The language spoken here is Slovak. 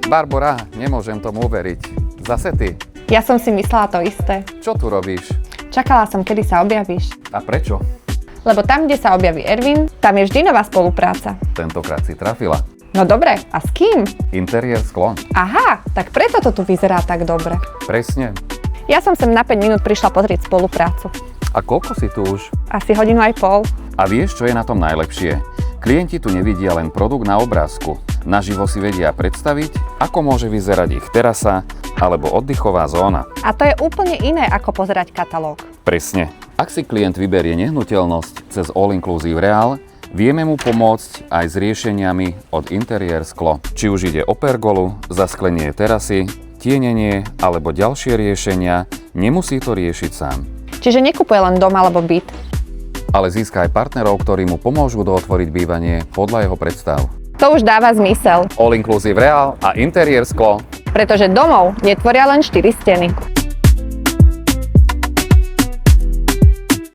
Barbora, nemôžem tomu uveriť. Zase ty. Ja som si myslela to isté. Čo tu robíš? Čakala som, kedy sa objavíš. A prečo? Lebo tam, kde sa objaví Ervin, tam je vždy nová spolupráca. Tentokrát si trafila. No dobre, a s kým? Interiér Sklo. Aha, tak preto to tu vyzerá tak dobre. Presne. Ja som sem na 5 minút prišla pozrieť spoluprácu. A koľko si tu už? Asi hodinu aj pol. A vieš, čo je na tom najlepšie? Klienti tu nevidia len produkt na obrázku. Naživo si vedia predstaviť, ako môže vyzerať ich terasa alebo oddychová zóna. A to je úplne iné, ako pozerať katalóg. Presne. Ak si klient vyberie nehnuteľnosť cez All Inclusive Real, vieme mu pomôcť aj s riešeniami od Interiér Sklo. Či už ide o pergolu, zasklenie terasy, tienenie alebo ďalšie riešenia, nemusí to riešiť sám. Čiže nekupuje len dom alebo byt. Ale získa aj partnerov, ktorí mu pomôžu dootvoriť bývanie podľa jeho predstav. To už dáva zmysel, All Inclusive Real a Interiér Sklo. pretože domov netvoria len 4 steny.